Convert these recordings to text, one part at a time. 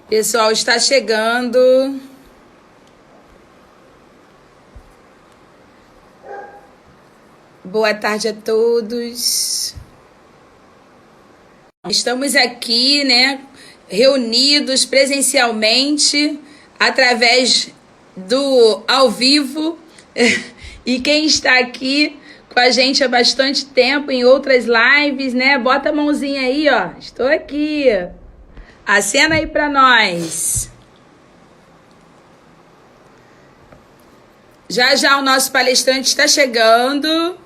Pessoal, está chegando. Boa tarde a todos. Estamos aqui, né, reunidos presencialmente através do ao vivo. E quem está aqui com a gente há bastante tempo em outras lives, né? Bota a mãozinha aí, ó. Estou aqui. Acena aí para nós. Já já o nosso palestrante está chegando.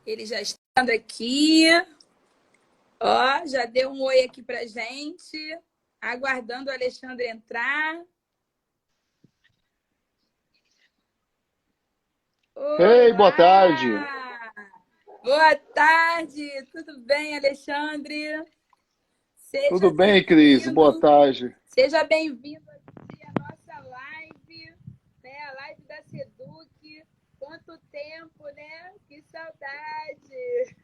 Ele já está aqui. Ó, já deu um oi aqui pra gente. Aguardando o Alexandre entrar. Ei, boa tarde. Olá! Boa tarde! Tudo bem, Alexandre? Tudo Seja bem, Cris? Boa bem-vindo. tarde. Seja bem-vindo aqui à nossa live, né? A live da Seduc. Quanto tempo, né? Que saudade!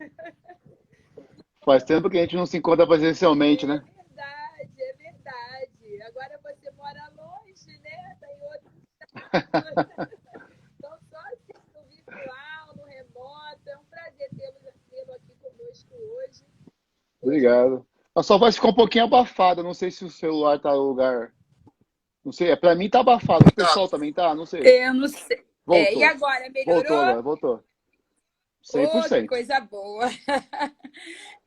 Faz tempo que a gente não se encontra presencialmente, É né? verdade, é verdade. Agora você mora longe, né? Tá em outro. Então, só assim no virtual, no remoto. É um prazer tê-lo aqui conosco hoje. Hoje, Obrigado. A sua voz ficou um pouquinho abafada. Não sei se o celular tá no lugar. Não sei. Pra mim tá abafado. O pessoal também tá? Não sei. eu não sei. É, e Voltou. agora, Voltou melhorou? agora, voltou. Oh, que 100%. coisa boa!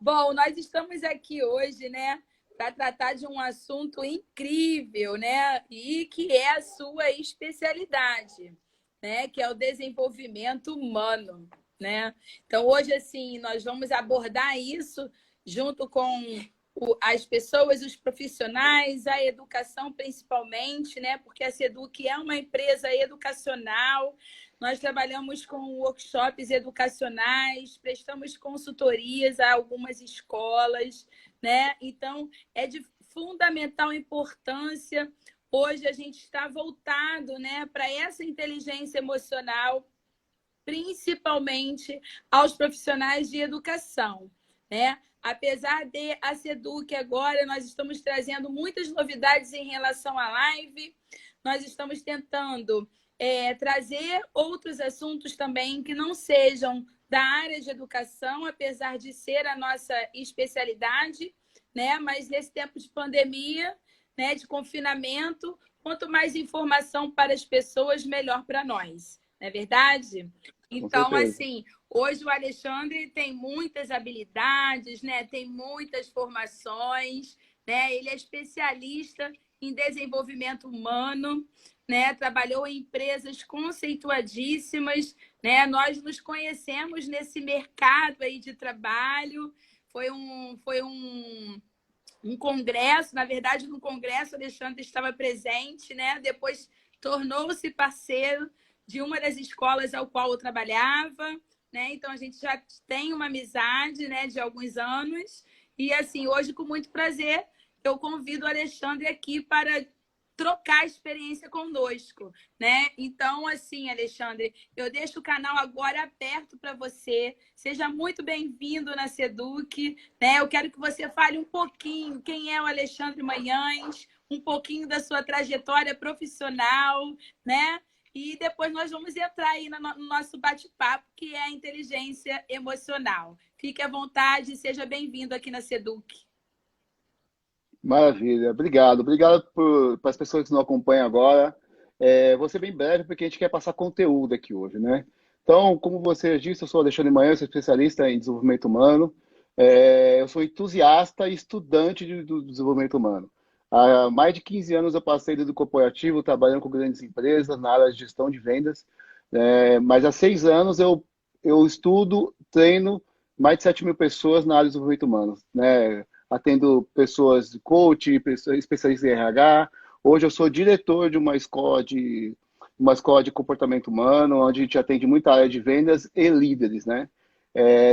Bom, nós estamos aqui hoje, né, para tratar de um assunto incrível, né, e que é a sua especialidade, né, que é o desenvolvimento humano, né? Então, hoje, assim, nós vamos abordar isso junto com as pessoas, os profissionais, a educação principalmente, né, porque a Seduc é uma empresa educacional. Nós trabalhamos com workshops educacionais, prestamos consultorias a algumas escolas, né? Então, é de fundamental importância. Hoje a gente está voltado, né, para essa inteligência emocional, principalmente aos profissionais de educação, né? Apesar de a Seduc agora, nós estamos trazendo muitas novidades em relação à live, nós estamos tentando trazer outros assuntos também que não sejam da área de educação, apesar de ser a nossa especialidade, né? Mas nesse tempo de pandemia, né, de confinamento, quanto mais informação para as pessoas, melhor para nós, não é verdade? Com Então, certeza. assim, hoje o Alexandre tem muitas habilidades, né? Tem muitas formações, né? Ele é especialista em desenvolvimento humano, né? Trabalhou em empresas conceituadíssimas, né? Nós nos conhecemos nesse mercado aí de trabalho. Foi um congresso, na verdade, no congresso o Alexandre estava presente, né? Depois tornou-se parceiro de uma das escolas ao qual eu trabalhava, né? Então a gente já tem uma amizade, né, de alguns anos. E assim, hoje com muito prazer, eu convido o Alexandre aqui para trocar experiência conosco, né? Então, assim, Alexandre, eu deixo o canal agora aberto para você. Seja muito bem-vindo na Seduc, né? Eu quero que você fale um pouquinho quem é o Alexandre Manhães, um pouquinho da sua trajetória profissional, né? E depois nós vamos entrar aí no nosso bate-papo, que é a inteligência emocional. Fique à vontade, seja bem-vindo aqui na Seduc. Maravilha. Obrigado. Obrigado para as pessoas que nos acompanham agora. Vou ser bem breve porque a gente quer passar conteúdo aqui hoje, né? Então, como você disse, eu sou Alexandre Manhã, sou especialista em desenvolvimento humano. Eu sou entusiasta e estudante do desenvolvimento humano. Há mais de 15 anos eu passei do corporativo, trabalhando com grandes empresas na área de gestão de vendas. Mas há 6 anos eu estudo, treino mais de 7 mil pessoas na área de desenvolvimento humano, né? Atendo pessoas de coach, pessoas especialistas em RH. Hoje eu sou diretor de uma escola de comportamento humano, onde a gente atende muita área de vendas e líderes, né?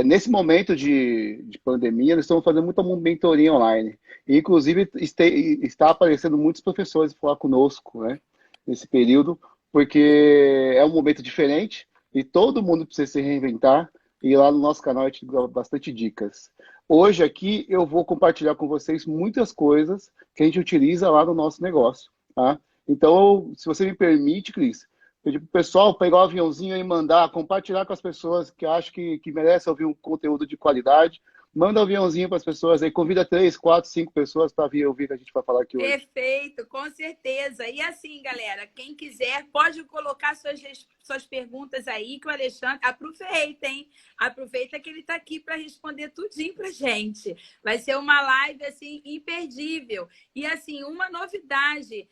Nesse momento de pandemia, nós estamos fazendo muita mentoria online. E, inclusive, está aparecendo muitos professores falar conosco, né? Nesse período, porque é um momento diferente e todo mundo precisa se reinventar. e lá no nosso canal a gente dá bastante dicas. Hoje aqui eu vou compartilhar com vocês muitas coisas que a gente utiliza lá no nosso negócio, tá? Então, se você me permite, Cris, pedir para o pessoal pegar o aviãozinho e mandar, compartilhar com as pessoas que acham que merecem ouvir um conteúdo de qualidade. Manda um aviãozinho para as pessoas aí, convida 3, 4, 5 pessoas para vir ouvir o que a gente vai falar aqui hoje. Perfeito, com certeza. E assim, galera, quem quiser pode colocar suas perguntas aí, que o Alexandre aproveita, hein? Aproveita que ele está aqui para responder tudinho para gente. Vai ser uma live assim imperdível. E assim, uma novidade.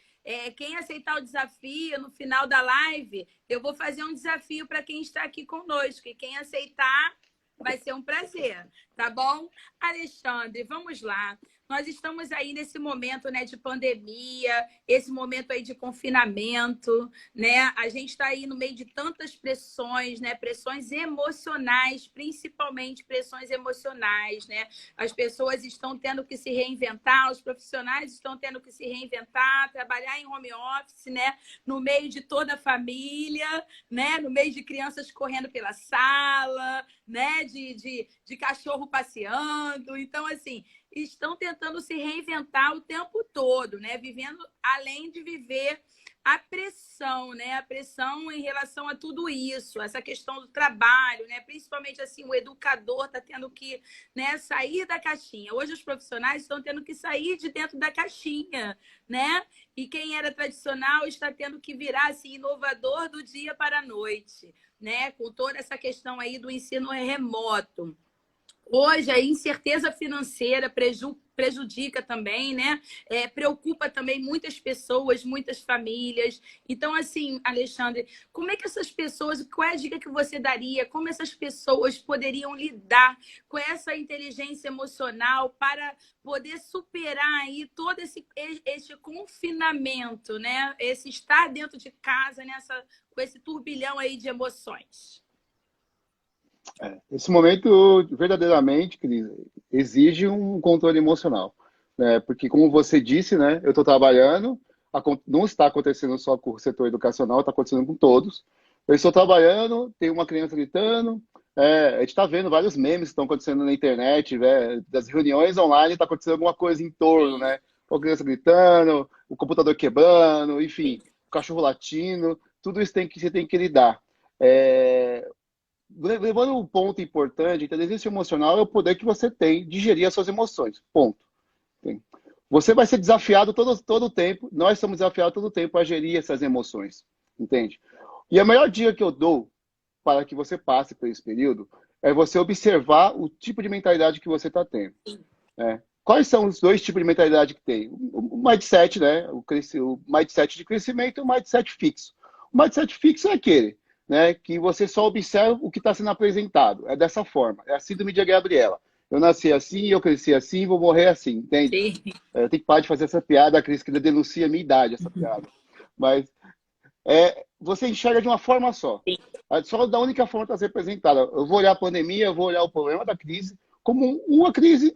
Quem aceitar o desafio no final da live, eu vou fazer um desafio para quem está aqui conosco. E quem aceitar, vai ser um prazer, tá bom? Alexandre, vamos lá. Nós estamos aí nesse momento, né, de pandemia, esse momento aí de confinamento, né? A gente está aí no meio de tantas pressões, né? Pressões emocionais, principalmente pressões emocionais, né? As pessoas estão tendo que se reinventar, os profissionais estão tendo que se reinventar, trabalhar em home office, né? No meio de toda a família, né? No meio de crianças correndo pela sala, né? De cachorro passeando. Então, assim, estão tentando se reinventar o tempo todo, né? Vivendo, além de viver a pressão, né? A pressão em relação a tudo isso, essa questão do trabalho, né? Principalmente assim, o educador está tendo que, né, sair da caixinha. Hoje os profissionais estão tendo que sair de dentro da caixinha, né? E quem era tradicional está tendo que virar assim, inovador do dia para a noite, né? Com toda essa questão aí do ensino remoto. Hoje, a incerteza financeira prejudica também, né? Preocupa também muitas pessoas, muitas famílias. Então, assim, Alexandre, como é que essas pessoas, qual é a dica que você daria? Como essas pessoas poderiam lidar com essa inteligência emocional para poder superar aí todo esse confinamento, né? Esse estar dentro de casa, com esse turbilhão aí de emoções? Esse momento, verdadeiramente, Cris, exige um controle emocional, né? Porque, como você disse, né, eu estou trabalhando, não está acontecendo só com o setor educacional, está acontecendo com todos. Eu estou trabalhando, tem uma criança gritando, a gente está vendo vários memes que estão acontecendo na internet, das reuniões online, está acontecendo alguma coisa em torno, né? A criança gritando, o computador quebrando, enfim, o cachorro latindo, tudo isso você tem que lidar. Levando um ponto importante, a inteligência emocional é o poder que você tem de gerir as suas emoções. Ponto. Você vai ser desafiado todo o tempo, nós somos desafiados todo o tempo a gerir essas emoções. Entende? E a melhor dica que eu dou para que você passe por esse período é você observar o tipo de mentalidade que você está tendo. Quais são os dois tipos de mentalidade que tem? O mindset, né? O mindset de crescimento e o mindset fixo. O mindset fixo é aquele, né, que você só observa o que está sendo apresentado. É dessa forma. É a síndrome de Gabriela. Eu nasci assim, eu cresci assim, vou morrer assim, entende? Sim. Eu tenho que parar de fazer essa piada, a Cris, que denuncia a minha idade, essa piada. Mas você enxerga de uma forma só. Só da única forma que está representada. Eu vou olhar a pandemia, eu vou olhar o problema da crise como uma crise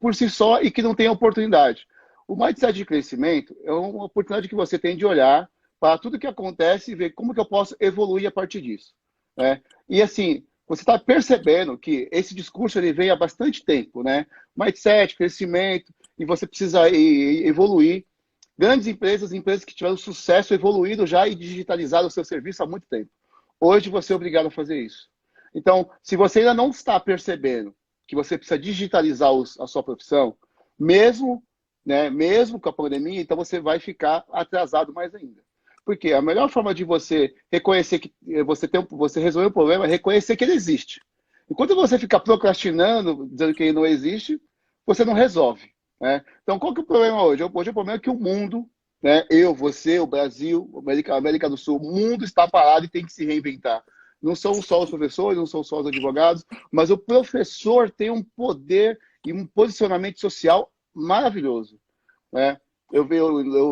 por si só e que não tem oportunidade. O mindset de crescimento é uma oportunidade que você tem de olhar para tudo que acontece e ver como que eu posso evoluir a partir disso. Né? E assim, você está percebendo que esse discurso ele vem há bastante tempo, né? Mindset, crescimento, e você precisa evoluir. Grandes empresas que tiveram sucesso, evoluído já e digitalizado o seu serviço há muito tempo. Hoje você é obrigado a fazer isso. Então, se você ainda não está percebendo que você precisa digitalizar a sua profissão, mesmo com a pandemia, então você vai ficar atrasado mais ainda. Porque a melhor forma de você reconhecer que você resolver o problema é reconhecer que ele existe. Enquanto você ficar procrastinando, dizendo que ele não existe, você não resolve. Né? Então, qual que é o problema hoje? Hoje o problema é que o mundo, né, eu, você, o Brasil, a América do Sul, o mundo está parado e tem que se reinventar. Não são só os professores, não são só os advogados, mas o professor tem um poder e um posicionamento social maravilhoso. Né? Eu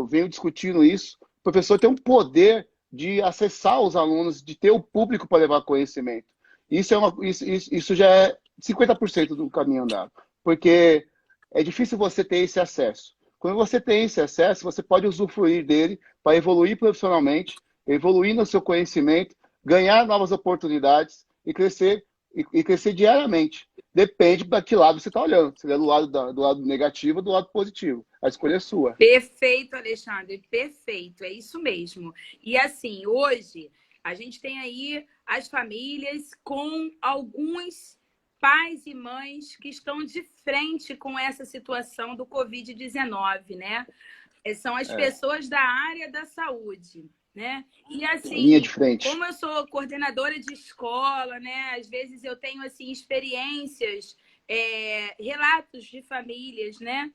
venho discutindo isso. O professor tem um poder de acessar os alunos, de ter o público para levar conhecimento. Isso já é 50% do caminho andado. Porque é difícil você ter esse acesso. Quando você tem esse acesso, você pode usufruir dele para evoluir profissionalmente, evoluir no seu conhecimento, ganhar novas oportunidades e crescer e crescer diariamente. Depende para que lado você está olhando. Se é do lado negativo ou do lado positivo. A escolha é sua. Perfeito, Alexandre, perfeito, é isso mesmo. E assim, hoje a gente tem aí as famílias com alguns pais e mães que estão de frente com essa situação do Covid-19, né? São as É, pessoas da área da saúde, né? E linha de assim, frente. como eu sou coordenadora de escola, né? Às vezes eu tenho assim experiências, relatos de famílias, né?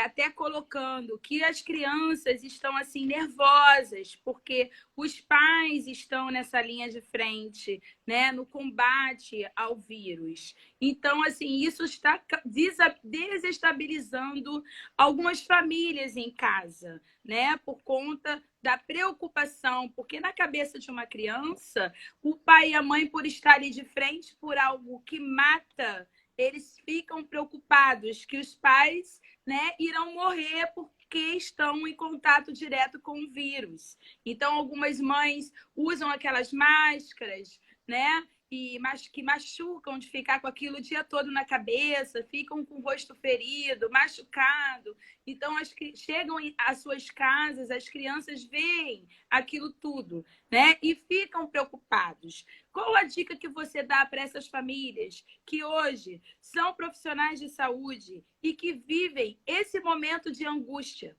Até colocando que as crianças estão assim nervosas porque os pais estão nessa linha de frente, né, no combate ao vírus. Então, assim, isso está desestabilizando algumas famílias em casa, né, por conta da preocupação, porque na cabeça de uma criança, o pai e a mãe, por estarem de frente por algo que mata, eles ficam preocupados que os pais, né, irão morrer porque estão em contato direto com o vírus. Então, algumas mães usam aquelas máscaras, né? Que machucam de ficar com aquilo o dia todo na cabeça, ficam com o rosto ferido, machucado. Então, chegam às suas casas, as crianças veem aquilo tudo, né? E ficam preocupados. Qual a dica que você dá para essas famílias que hoje são profissionais de saúde e que vivem esse momento de angústia?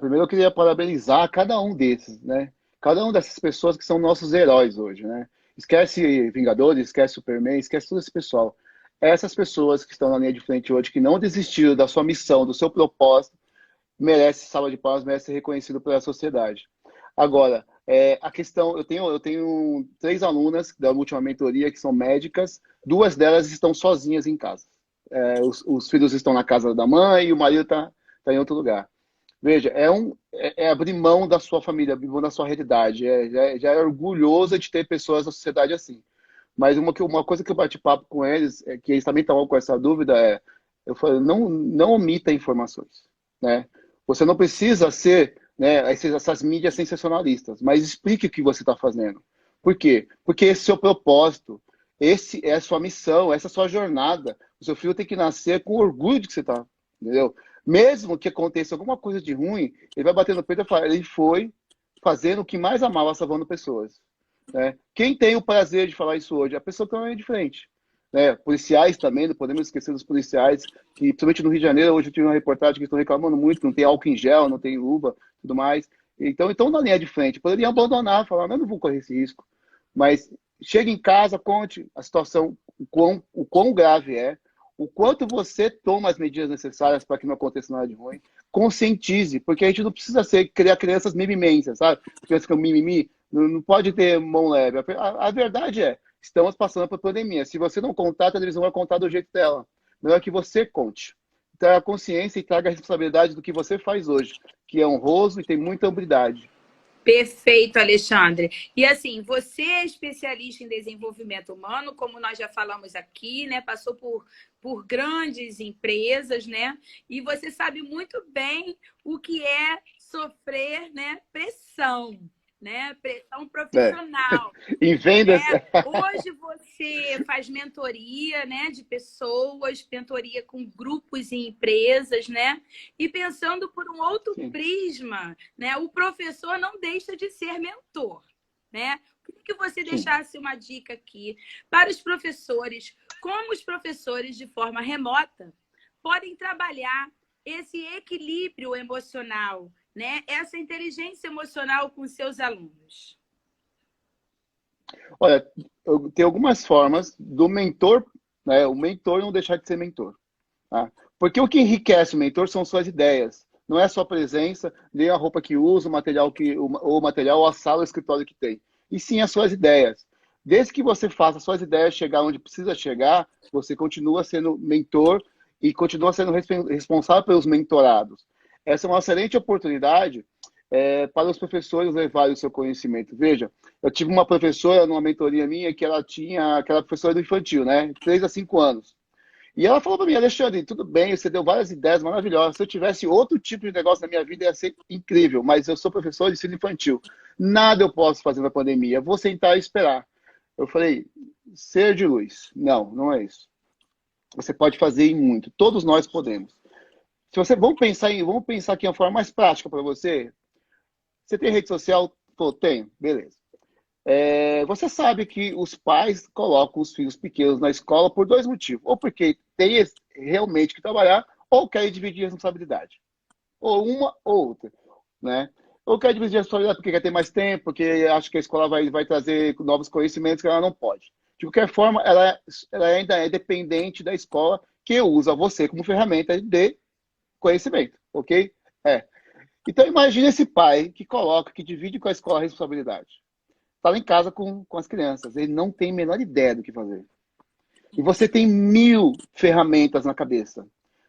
Primeiro eu queria parabenizar cada um desses, né? Cada uma dessas pessoas que são nossos heróis hoje, né? Esquece Vingadores, esquece Superman, esquece todo esse pessoal. Essas pessoas que estão na linha de frente hoje, que não desistiram da sua missão, do seu propósito, merece salva de palmas, merece ser reconhecido pela sociedade. Agora, a questão, eu tenho 3 alunas da última mentoria que são médicas, 2 delas estão sozinhas em casa. Os filhos estão na casa da mãe e o marido está em outro lugar. Veja, é abrir mão da sua família, abrir mão da sua realidade. Já é orgulhoso de ter pessoas na sociedade assim. Mas uma coisa que eu bati papo com eles, que eles também estavam com essa dúvida, eu falei, não omita informações, né? Você não precisa ser, né, essas mídias sensacionalistas, mas explique o que você está fazendo. Por quê? Porque esse é o seu propósito, esse é a sua missão, essa é a sua jornada. O seu filho tem que nascer com orgulho de que você está, entendeu? Mesmo que aconteça alguma coisa de ruim, ele vai bater no peito e falar, ele foi fazendo o que mais amava, salvando pessoas. Né? Quem tem o prazer de falar isso hoje? A pessoa também é diferente. Né? Policiais também, não podemos esquecer dos policiais, que principalmente no Rio de Janeiro, hoje eu tive uma reportagem que estão reclamando muito, que não tem álcool em gel, não tem luva, tudo mais. Então na linha de frente, poderiam abandonar, falar, eu não vou correr esse risco. Mas chegue em casa, conte a situação, o quão grave é, o quanto você toma as medidas necessárias para que não aconteça nada de ruim. Conscientize, porque a gente não precisa criar crianças mimimensas, sabe? Crianças com mimimi, não pode ter mão leve. A verdade estamos passando por pandemia. Se você não contar, a televisão vai contar do jeito dela. Melhor que você conte. Traga consciência e traga a responsabilidade do que você faz hoje, que é honroso e tem muita hombridade. Perfeito, Alexandre. E assim, você é especialista em desenvolvimento humano, como nós já falamos aqui, né? Passou por grandes empresas, né? E você sabe muito bem o que é sofrer, né, pressão, né? Pressão É. profissional. Em vendas. Hoje você faz mentoria, né, de pessoas, mentoria com grupos e empresas, né? E pensando por um outro Sim. prisma, né? O professor não deixa de ser mentor, né? Queria que você Sim. deixasse uma dica aqui para os professores, como os professores de forma remota podem trabalhar esse equilíbrio emocional, né? Essa inteligência emocional com seus alunos. Olha, tem algumas formas do mentor, né, o mentor não deixar de ser mentor. Tá? Porque o que enriquece o mentor são suas ideias. Não é a sua presença, nem a roupa que usa, o material, ou a sala, o escritório que tem. E sim as suas ideias. Desde que você faça as suas ideias chegar onde precisa chegar, você continua sendo mentor e continua sendo responsável pelos mentorados. Essa é uma excelente oportunidade para os professores levarem o seu conhecimento. Veja, eu tive uma professora numa mentoria minha que ela tinha aquela professora do infantil, né? 3 a 5 anos. E ela falou para mim, Alexandre, tudo bem, você deu várias ideias maravilhosas. Se eu tivesse outro tipo de negócio na minha vida, ia ser incrível. Mas eu sou professor de ensino infantil. Nada eu posso fazer na pandemia. Vou sentar e esperar. Eu falei, ser de luz. Não, não é isso. Você pode fazer em muito. Todos nós podemos. Se você vamos pensar aqui uma forma mais prática para você. Você tem rede social? Pô, tenho, beleza. Você sabe que os pais colocam os filhos pequenos na escola por dois motivos. Ou porque tem realmente que trabalhar, ou querem dividir a responsabilidade. Ou uma ou outra, né? Ou quer dividir a responsabilidade porque quer ter mais tempo, porque acha que a escola vai trazer novos conhecimentos que ela não pode. De qualquer forma, ela ainda é dependente da escola que usa você como ferramenta de conhecimento, ok? Então imagine esse pai que coloca, que divide com a escola a responsabilidade. Está lá em casa com as crianças, ele não tem a menor ideia do que fazer. E você tem 1000 ferramentas na cabeça.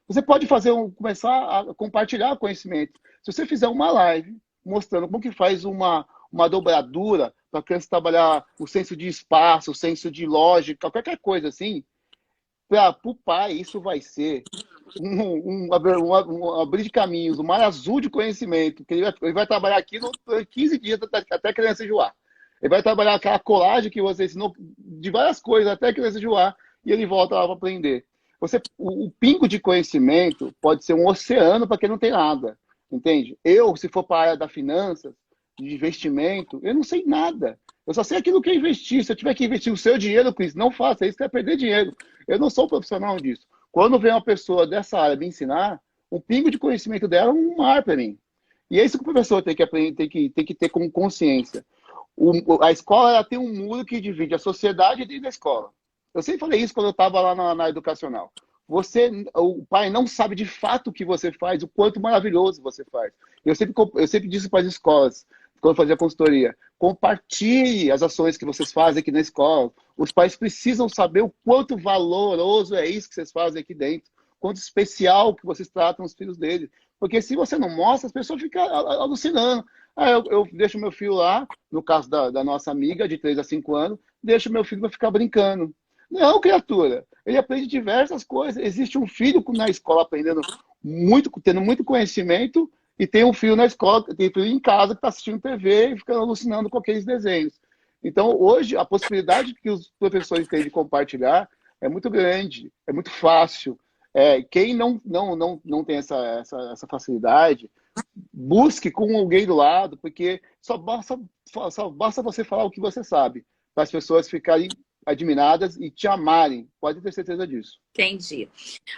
Você pode começar a compartilhar conhecimento. Se você fizer uma live mostrando como que faz uma dobradura para a criança trabalhar o senso de espaço, o senso de lógica, qualquer coisa assim, para o pai isso vai ser um abrir de caminhos, um mar azul de conhecimento, que ele vai trabalhar aquilo 15 dias até a criança enjoar. Ele vai trabalhar aquela colagem que você ensinou de várias coisas até a criança enjoar e ele volta lá para aprender. O pingo de conhecimento pode ser um oceano para quem não tem nada, entende? Se for para a área da finanças, de investimento, eu não sei nada. Eu só sei aquilo que é investir. Se eu tiver que investir o seu dinheiro, Cris, não faça isso, que é perder dinheiro. Eu não sou um profissional disso. Quando vem uma pessoa dessa área me ensinar, um pingo de conhecimento dela é um mar para mim. E é isso que o professor tem que aprender, tem que ter como consciência. A escola ela tem um muro que divide a sociedade dentro da escola. Eu sempre falei isso quando eu estava lá na educacional. O pai não sabe de fato o que você faz, o quanto maravilhoso você faz. Eu sempre disse para as escolas, quando eu fazia consultoria, compartilhe as ações que vocês fazem aqui na escola. Os pais precisam saber o quanto valoroso é isso que vocês fazem aqui dentro, quanto especial que vocês tratam os filhos deles. Porque se você não mostra, as pessoas ficam alucinando. Eu deixo meu filho lá, no caso da nossa amiga de 3 a 5 anos, deixo meu filho para ficar brincando. Não, criatura. Ele aprende diversas coisas. Existe um filho na escola aprendendo muito, tendo muito conhecimento, e tem um filho na escola, tem um filho em casa que está assistindo TV e fica alucinando com aqueles desenhos. Então, hoje, a possibilidade que os professores têm de compartilhar é muito grande, é muito fácil. Quem não tem essa facilidade, busque com alguém do lado, porque só basta você falar o que você sabe, para as pessoas ficarem admiradas e te amarem. Pode ter certeza disso. Entendi.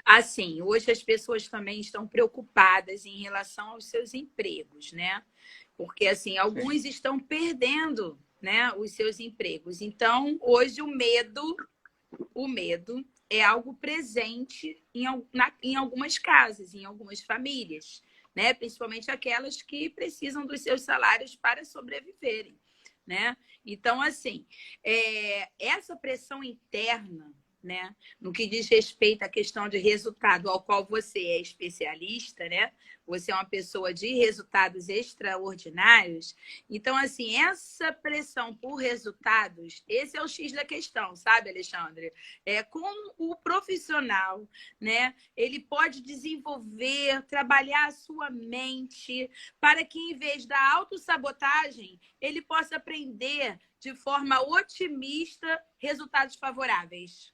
Assim, hoje as pessoas também estão preocupadas em relação aos seus empregos, né? Porque, assim, alguns estão perdendo, né, os seus empregos. Então, hoje o medo é algo presente em algumas casas, em algumas famílias, né? Principalmente aquelas que precisam dos seus salários para sobreviverem, né? Então, assim, essa pressão interna, né, no que diz respeito à questão de resultado, ao qual você é especialista, né? Você é uma pessoa de resultados extraordinários. Então, assim, essa pressão por resultados, esse é o X da questão, sabe, Alexandre? Como o profissional, né, ele pode desenvolver, trabalhar a sua mente para que, em vez da autossabotagem, ele possa aprender de forma otimista resultados favoráveis.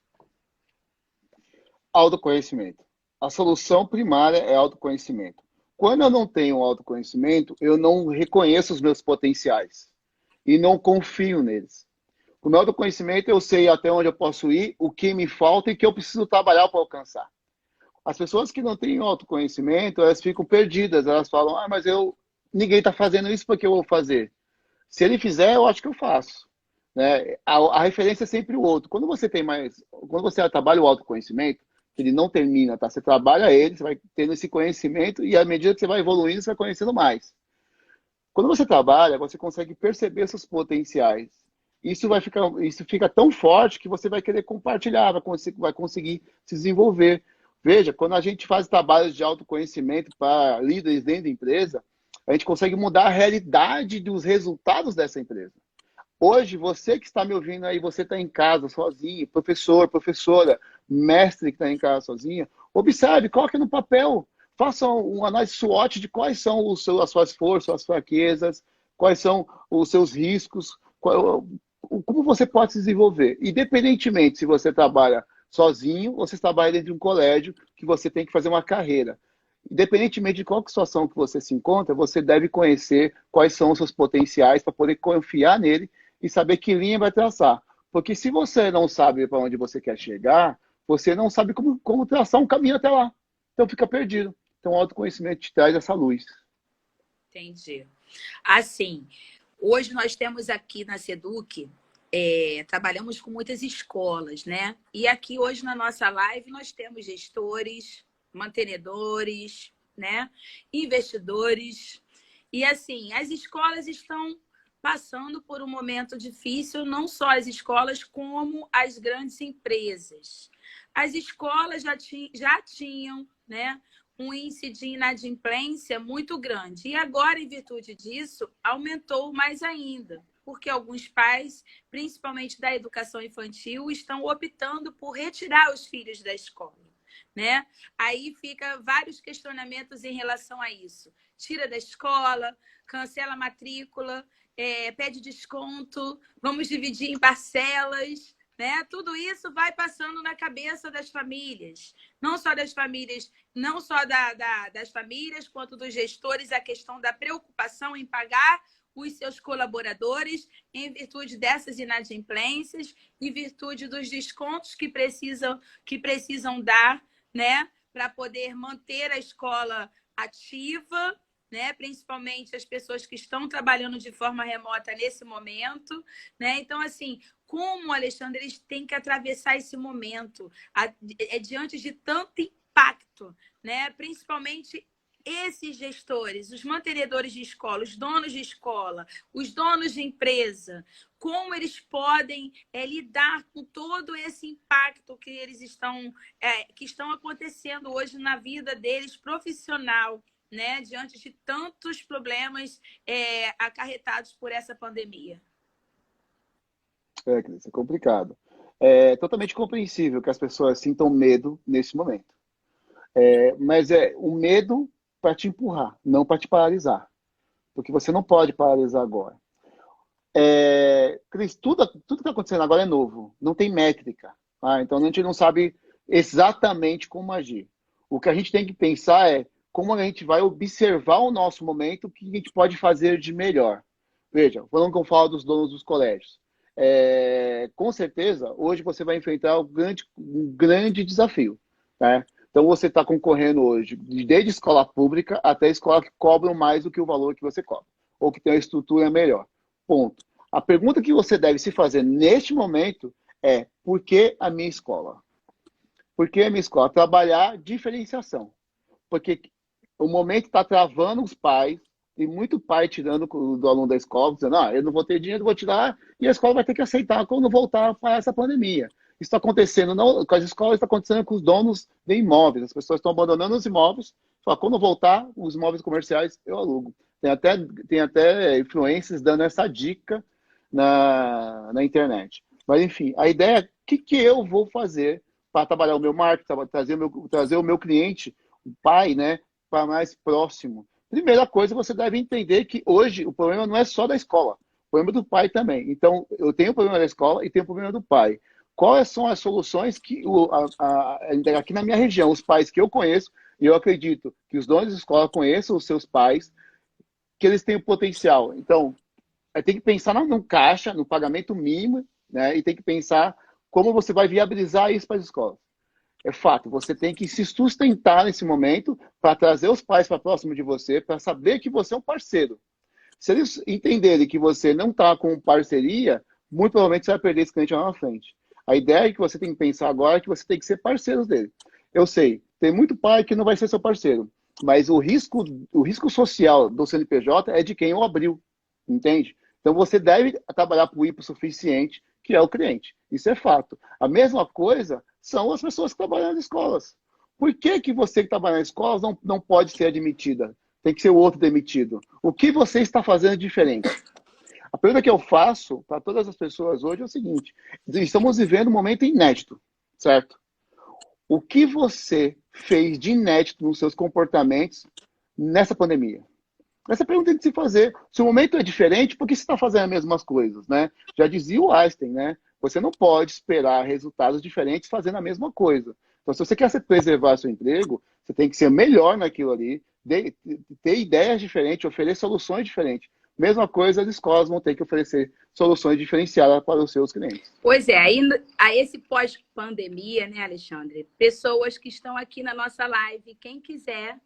Autoconhecimento. A solução primária é autoconhecimento. Quando eu não tenho autoconhecimento, eu não reconheço os meus potenciais e não confio neles. Com o meu autoconhecimento, eu sei até onde eu posso ir, o que me falta e o que eu preciso trabalhar para alcançar. As pessoas que não têm autoconhecimento, elas ficam perdidas. Elas falam, mas ninguém está fazendo isso, porque eu vou fazer? Se ele fizer, eu acho que eu faço. Né? A referência é sempre o outro. Quando você trabalha o autoconhecimento, ele não termina, tá? Você trabalha ele, você vai tendo esse conhecimento e à medida que você vai evoluindo, você vai conhecendo mais. Quando você trabalha, você consegue perceber seus potenciais. Isso fica tão forte que você vai querer compartilhar, vai conseguir se desenvolver. Veja, quando a gente faz trabalhos de autoconhecimento para líderes dentro da empresa, a gente consegue mudar a realidade dos resultados dessa empresa. Hoje, você que está me ouvindo aí, você está em casa sozinho, professor, professora, mestre que está em casa sozinha, observe, coloque no papel, faça uma análise SWOT de quais são as suas forças, as fraquezas, quais são os seus riscos, como você pode se desenvolver. Independentemente se você trabalha sozinho ou se trabalha dentro de um colégio que você tem que fazer uma carreira. Independentemente de qual situação que você se encontra, você deve conhecer quais são os seus potenciais para poder confiar nele e saber que linha vai traçar. Porque se você não sabe para onde você quer chegar, você não sabe como traçar um caminho até lá. Então fica perdido. Então o autoconhecimento te traz essa luz. Entendi. Assim, hoje nós temos aqui na Seduc, trabalhamos com muitas escolas, né? E aqui hoje na nossa live nós temos gestores, mantenedores, né? Investidores. E assim, as escolas estão passando por um momento difícil, não só as escolas, como as grandes empresas. As escolas já tinham, né, um índice de inadimplência muito grande. E agora, em virtude disso, aumentou mais ainda, porque alguns pais, principalmente da educação infantil, estão optando por retirar os filhos da escola, né? Aí fica vários questionamentos em relação a isso. Tira da escola, cancela a matrícula, pede desconto, vamos dividir em parcelas, né? Tudo isso vai passando na cabeça das famílias, não só das famílias, não só das famílias, quanto dos gestores, a questão da preocupação em pagar os seus colaboradores em virtude dessas inadimplências, em virtude dos descontos que precisam dar, né, para poder manter a escola ativa, né, principalmente as pessoas que estão trabalhando de forma remota nesse momento, né? Então, assim, como, Alexandre, eles têm que atravessar esse momento diante de tanto impacto, né? Principalmente esses gestores, os mantenedores de escola, os donos de escola, os donos de empresa, como eles podem lidar com todo esse impacto que eles estão acontecendo hoje na vida deles profissional, né, diante de tantos problemas acarretados por essa pandemia. Cris, é complicado. É totalmente compreensível que as pessoas sintam medo nesse momento. Mas é um medo para te empurrar, não para te paralisar. Porque você não pode paralisar agora. Cris, tudo que está acontecendo agora é novo, não tem métrica. Tá? Então a gente não sabe exatamente como agir. O que a gente tem que pensar é como a gente vai observar o nosso momento, o que a gente pode fazer de melhor. Veja, falando que eu falo dos donos dos colégios. Com certeza, hoje você vai enfrentar um grande desafio. Né? Então você está concorrendo hoje, desde escola pública até escola que cobram mais do que o valor que você cobra, ou que tem uma estrutura melhor. Ponto. A pergunta que você deve se fazer neste momento é: por que a minha escola? Por que a minha escola? Trabalhar diferenciação. Porque o momento está travando os pais, tem muito pai tirando do aluno da escola, dizendo: eu não vou ter dinheiro, vou tirar, e a escola vai ter que aceitar quando voltar para essa pandemia. Isso está acontecendo não com as escolas, está acontecendo com os donos de imóveis. As pessoas estão abandonando os imóveis, falam: quando voltar, os imóveis comerciais eu alugo. Tem até influências dando essa dica na internet. Mas, enfim, a ideia é o que eu vou fazer para trabalhar o meu marketing, trazer o meu cliente, o pai, né, para mais próximo. Primeira coisa, você deve entender que hoje o problema não é só da escola, o problema é do pai também. Então, eu tenho o problema da escola e tenho o problema do pai. Quais são as soluções que, aqui na minha região, os pais que eu conheço, e eu acredito que os donos de escola conheçam os seus pais, que eles têm o potencial. Então, tem que pensar no caixa, no pagamento mínimo, né? E tem que pensar como você vai viabilizar isso para as escolas. É fato, você tem que se sustentar nesse momento para trazer os pais para próximo de você, para saber que você é um parceiro. Se eles entenderem que você não está com parceria, muito provavelmente você vai perder esse cliente lá na frente. A ideia que você tem que pensar agora é que você tem que ser parceiro dele. Eu sei, tem muito pai que não vai ser seu parceiro, mas o risco social do CNPJ é de quem o abriu, entende? Então você deve trabalhar para o hipossuficiente, que é o cliente. Isso é fato. A mesma coisa são as pessoas que trabalham nas escolas. Por que você que trabalha nas escolas não pode ser admitida? Tem que ser o outro demitido. O que você está fazendo diferente? A pergunta que eu faço para todas as pessoas hoje é o seguinte: estamos vivendo um momento inédito, certo? O que você fez de inédito nos seus comportamentos nessa pandemia? Essa pergunta tem que se fazer. Se o momento é diferente, por que você está fazendo as mesmas coisas, né? Já dizia o Einstein, né? Você não pode esperar resultados diferentes fazendo a mesma coisa. Então, se você quer preservar seu emprego, você tem que ser melhor naquilo ali, ter ideias diferentes, oferecer soluções diferentes. Mesma coisa, as escolas vão ter que oferecer soluções diferenciadas para os seus clientes. Pois é, aí a esse pós-pandemia, né, Alexandre? Pessoas que estão aqui na nossa live, quem quiser,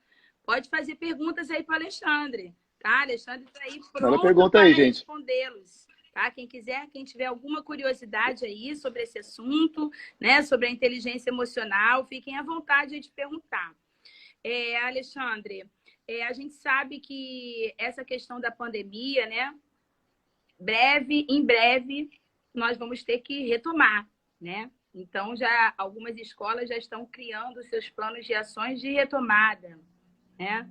pode fazer perguntas aí para o Alexandre, tá? Alexandre está aí Manda pronto pergunta para aí, gente. respondê-los, tá? Quem quiser, quem tiver alguma curiosidade aí sobre esse assunto, né, sobre a inteligência emocional, fiquem à vontade de perguntar. Alexandre, a gente sabe que essa questão da pandemia, né, em breve, nós vamos ter que retomar, né? Então, já algumas escolas já estão criando seus planos de ações de retomada, né?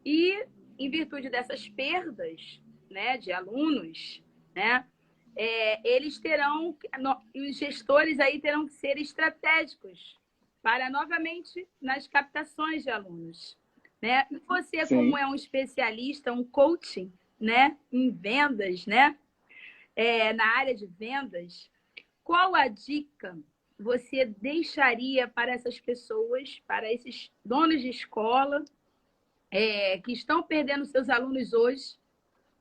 E, em virtude dessas perdas, né, de alunos, né, eles terão, os gestores aí terão que ser estratégicos para, novamente, nas captações de alunos, né? E você, Sim. como é um especialista, um coaching, né, em vendas, né, na área de vendas, qual a dica você deixaria para essas pessoas, para esses donos de escola, que estão perdendo seus alunos hoje,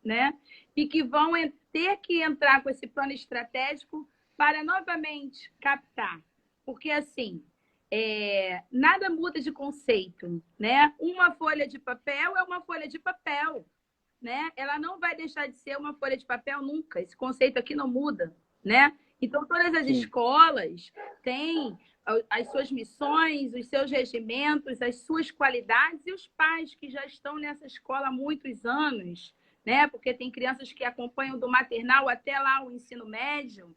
né? E que vão ter que entrar com esse plano estratégico para novamente captar? Porque, assim, nada muda de conceito, né? Uma folha de papel é uma folha de papel, né? Ela não vai deixar de ser uma folha de papel nunca. Esse conceito aqui não muda, né? Então, todas as escolas têm as suas missões, os seus regimentos, as suas qualidades, e os pais que já estão nessa escola há muitos anos, né? Porque tem crianças que acompanham do maternal até lá o ensino médio,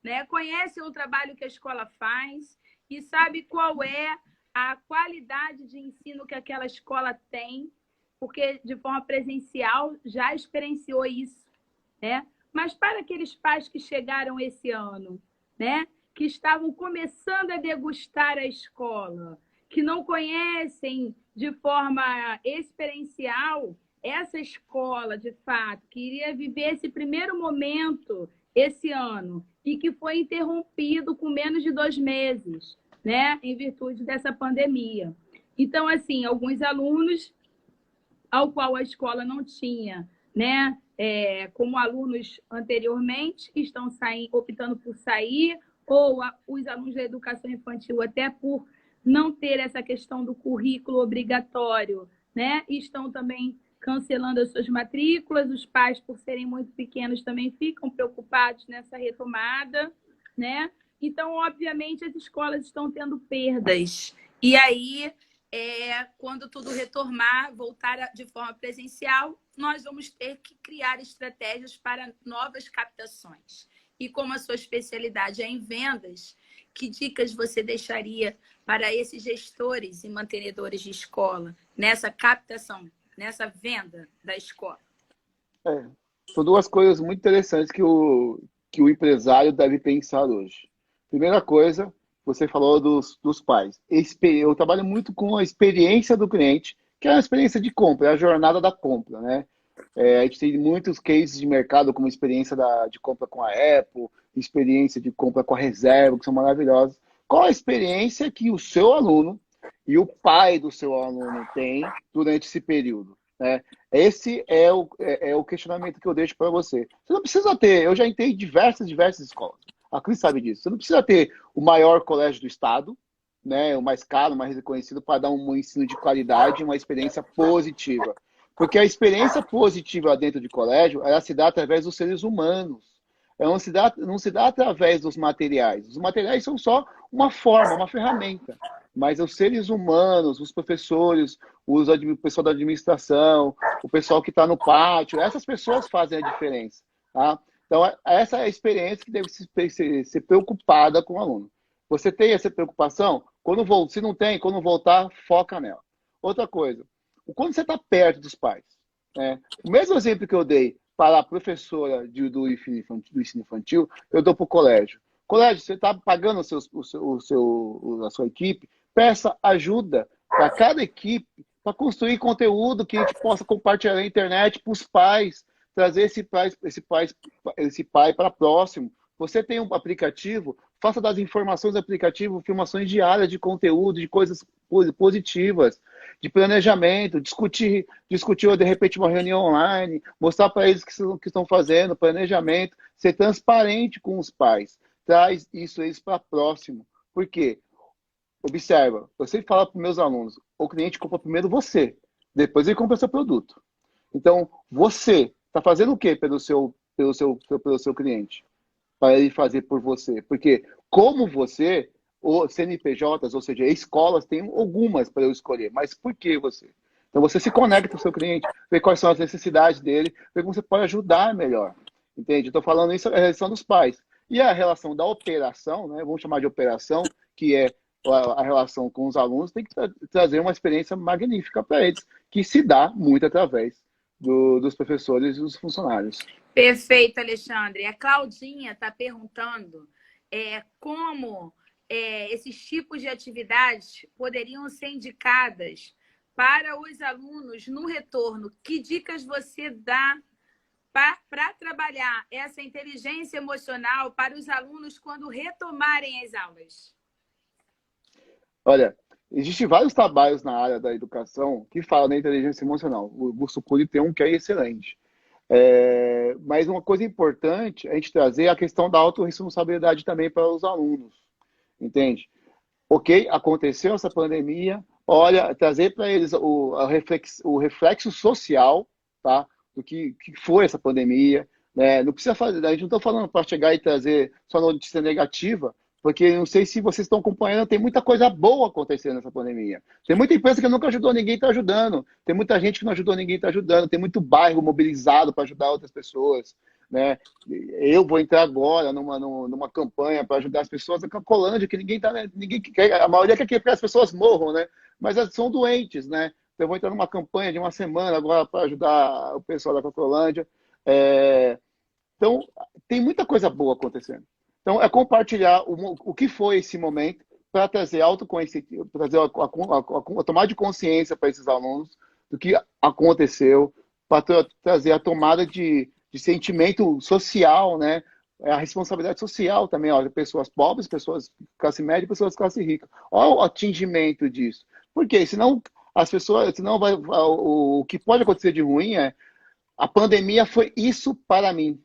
né? Conhecem o trabalho que a escola faz e sabe qual é a qualidade de ensino que aquela escola tem, porque de forma presencial já experienciou isso, né? Mas para aqueles pais que chegaram esse ano, né, que estavam começando a degustar a escola, que não conhecem de forma experiencial essa escola, de fato, que iria viver esse primeiro momento esse ano e que foi interrompido com menos de 2 meses, né, em virtude dessa pandemia. Então, assim, alguns alunos ao qual a escola não tinha, né, como alunos anteriormente, que estão optando por sair, ou os alunos da educação infantil, até por não ter essa questão do currículo obrigatório, né, estão também cancelando as suas matrículas, os pais, por serem muito pequenos, também ficam preocupados nessa retomada, né? Então, obviamente, as escolas estão tendo perdas. E aí, quando tudo retomar, voltar de forma presencial, nós vamos ter que criar estratégias para novas captações. E como a sua especialidade é em vendas, que dicas você deixaria para esses gestores e mantenedores de escola nessa captação, nessa venda da escola? São duas coisas muito interessantes que o empresário deve pensar hoje. Primeira coisa, você falou dos pais. Eu trabalho muito com a experiência do cliente, que é a experiência de compra, é a jornada da compra, né? A gente tem muitos cases de mercado, como experiência de compra com a Apple, experiência de compra com a Reserva, que são maravilhosas. Qual a experiência que o seu aluno e o pai do seu aluno têm durante esse período, né? Esse é o questionamento que eu deixo para você. Você não precisa ter, eu já entrei em diversas escolas. A Cris sabe disso. Você não precisa ter o maior colégio do estado, né, o mais caro, o mais reconhecido, para dar um ensino de qualidade, uma experiência positiva. Porque a experiência positiva dentro de colégio, ela se dá através dos seres humanos. Ela não se dá através dos materiais. Os materiais são só uma forma, uma ferramenta. Mas os seres humanos, os professores, o pessoal da administração, o pessoal que está no pátio, essas pessoas fazem a diferença. Tá? Então, essa é a experiência que deve ser preocupada com o aluno. Você tem essa preocupação? Se não tem, quando voltar, foca nela. Outra coisa, quando você está perto dos pais, né? O mesmo exemplo que eu dei para a professora do ensino infantil, eu dou para o colégio. Colégio, você está pagando a sua equipe, peça ajuda para cada equipe para construir conteúdo que a gente possa compartilhar na internet para os pais, trazer esse pai para próximo. Você tem um aplicativo, faça das informações do aplicativo filmações diárias de conteúdo, de coisas positivas, de planejamento, discutir de repente uma reunião online, mostrar para eles o que estão fazendo, planejamento, ser transparente com os pais. Traz eles para próximo. Por quê? Observa, eu sempre falo para os meus alunos, o cliente compra primeiro você, depois ele compra seu produto. Então, você está fazendo o quê pelo seu cliente? Para ele fazer por você. Porque, como você, ou CNPJs, ou seja, escolas, tem algumas para eu escolher, mas por que você? Então, você se conecta com o seu cliente, vê quais são as necessidades dele, vê como você pode ajudar melhor. Entende? Estou falando isso a relação dos pais. E a relação da operação, né? Vamos chamar de operação, que é a relação com os alunos, tem que trazer uma experiência magnífica para eles, que se dá muito através dos professores e dos funcionários. Perfeito, Alexandre. A Claudinha está perguntando como esses tipos de atividades poderiam ser indicadas para os alunos no retorno. Que dicas você dá para trabalhar essa inteligência emocional para os alunos quando retomarem as aulas? Olha, existem vários trabalhos na área da educação que falam da inteligência emocional. O Augusto Cury tem um que é excelente. Mas uma coisa importante é a gente trazer a questão da autorresponsabilidade também para os alunos, entende? Ok, aconteceu essa pandemia, olha, trazer para eles o reflexo social, tá? Do que foi essa pandemia, né? Não precisa fazer, a gente não está falando para chegar e trazer só notícia negativa, porque não sei se vocês estão acompanhando, tem muita coisa boa acontecendo nessa pandemia. Tem muita empresa que nunca ajudou, ninguém está ajudando. Tem muita gente que não ajudou, ninguém está ajudando. Tem muito bairro mobilizado para ajudar outras pessoas, né? Eu vou entrar agora numa campanha para ajudar as pessoas na Cracolândia, que ninguém quer, a maioria quer que as pessoas morram, né? Mas elas são doentes, né? Então, eu vou entrar numa campanha de uma semana agora para ajudar o pessoal da Cracolândia. Então, tem muita coisa boa acontecendo. Então, é compartilhar o que foi esse momento para trazer autoconhecimento, trazer a tomada de consciência para esses alunos do que aconteceu, para trazer a tomada de sentimento social, né? A responsabilidade social também, ó, pessoas pobres, pessoas de classe média, pessoas de classe rica. Olha o atingimento disso. Por quê? Senão o que pode acontecer de ruim é a pandemia foi isso para mim.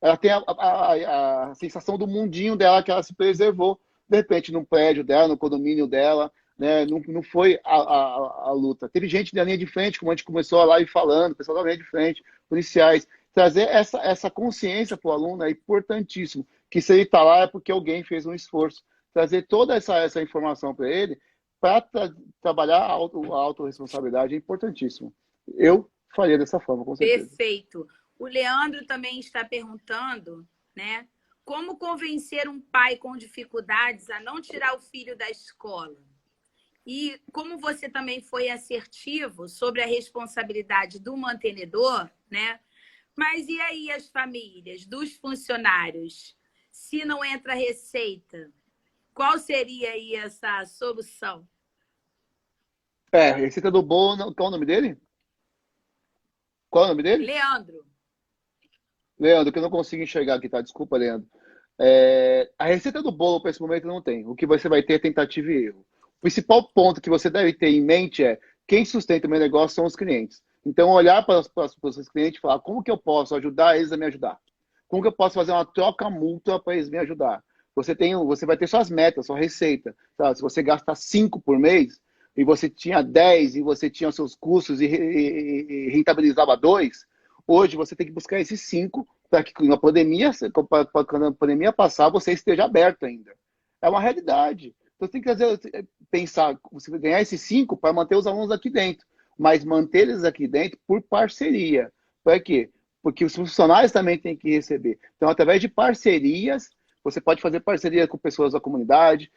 Ela tem a sensação do mundinho dela que ela se preservou, de repente, no prédio dela, no condomínio dela, né? Não foi a luta. Teve gente da linha de frente, como a gente começou a live falando, pessoal da linha de frente, policiais. Trazer essa consciência para o aluno é importantíssimo, que se ele está lá é porque alguém fez um esforço. Trazer toda essa informação para ele, para trabalhar a autorresponsabilidade é importantíssimo. Eu faria dessa forma, com certeza. Perfeito. O Leandro também está perguntando, né? Como convencer um pai com dificuldades a não tirar o filho da escola? E como você também foi assertivo sobre a responsabilidade do mantenedor, né? Mas e aí as famílias, dos funcionários? Se não entra receita, qual seria aí essa solução? Receita do bolo, qual é o nome dele? Qual é o nome dele? Leandro. Leandro, que eu não consigo enxergar aqui, tá? Desculpa, Leandro. A receita do bolo para esse momento não tem. O que você vai ter é tentativa e erro. O principal ponto que você deve ter em mente é quem sustenta o meu negócio são os clientes. Então, olhar para os seus clientes e falar como que eu posso ajudar eles a me ajudar? Como que eu posso fazer uma troca mútua para eles me ajudar? Você vai ter suas metas, sua receita. Sabe? Se você gasta 5 por mês e você tinha 10 e você tinha seus custos e rentabilizava 2, hoje você tem que buscar esses 5 para que quando a pandemia passar, você esteja aberto ainda. É uma realidade. Então, você tem que pensar, você vai ganhar esses 5 para manter os alunos aqui dentro, mas manter eles aqui dentro por parceria. Para quê? Porque os funcionários também têm que receber. Então, através de parcerias, você pode fazer parceria com pessoas da comunidade,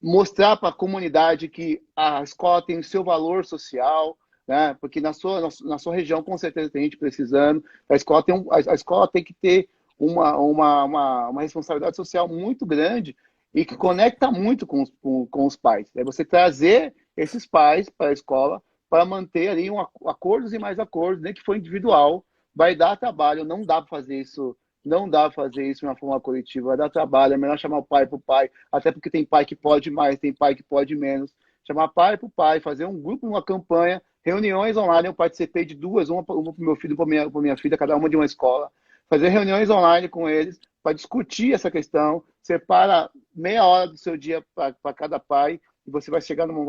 mostrar para a comunidade que a escola tem o seu valor social, né? Porque na sua região, com certeza, tem gente precisando. A escola tem que ter uma responsabilidade social muito grande e que conecta muito com os pais. É você trazer esses pais para a escola para manter ali acordos e mais acordos, nem que for individual, vai dar trabalho, não dá para fazer isso, não dá para fazer isso de uma forma coletiva, vai dar trabalho, é melhor chamar o pai para o pai, até porque tem pai que pode mais, tem pai que pode menos, chamar pai para o pai, fazer um grupo, uma campanha, reuniões online, eu participei de duas, uma para o meu filho e para minha filha, cada uma de uma escola, fazer reuniões online com eles para discutir essa questão, separa meia hora do seu dia para cada pai e você vai chegar num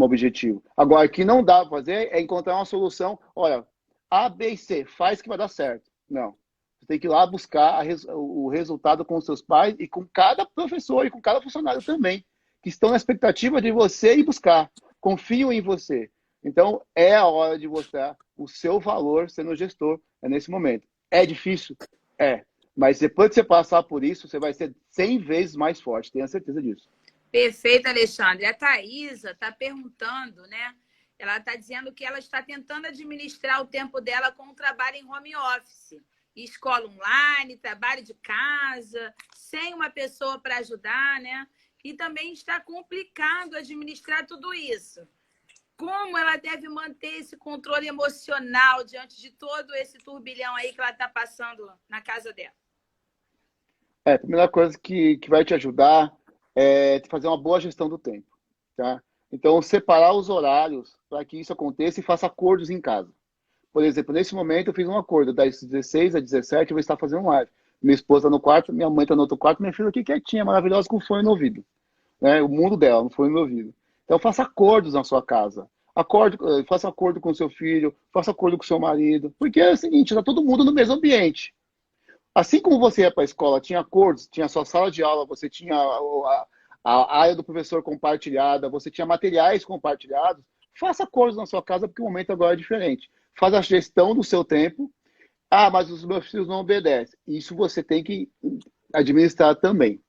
objetivo. Agora, o que não dá para fazer é encontrar uma solução, olha, A, B e C, faz que vai dar certo. Não. Você tem que ir lá buscar o resultado com os seus pais e com cada professor e com cada funcionário também, que estão na expectativa de você ir buscar, confiam em você. Então, é a hora de mostrar o seu valor sendo gestor, é nesse momento. É difícil? É. Mas depois que você passar por isso, você vai ser 100 vezes mais forte, tenha certeza disso. Perfeito, Alexandre. A Thaisa está perguntando, né? Ela está dizendo que ela está tentando administrar o tempo dela com o trabalho em home office. Escola online, trabalho de casa, sem uma pessoa para ajudar, né? E também está complicado administrar tudo isso. Como ela deve manter esse controle emocional diante de todo esse turbilhão aí que ela está passando na casa dela? A primeira coisa que vai te ajudar é fazer uma boa gestão do tempo, tá? Então, separar os horários para que isso aconteça e faça acordos em casa. Por exemplo, nesse momento eu fiz um acordo, das 16 às 17 eu vou estar fazendo live. Minha esposa no quarto, minha mãe está no outro quarto, minha filha aqui quietinha, maravilhosa, com fone no ouvido. Né? O mundo dela, não fone no ouvido. Então, faça acordos na sua casa. Faça acordo com o seu filho, faça acordo com o seu marido. Porque é o seguinte, está todo mundo no mesmo ambiente. Assim como você ia para a escola, tinha acordos, tinha a sua sala de aula, você tinha a área do professor compartilhada, você tinha materiais compartilhados, faça acordos na sua casa, porque o momento agora é diferente. Faz a gestão do seu tempo. Ah, mas os meus filhos não obedecem. Isso você tem que administrar também.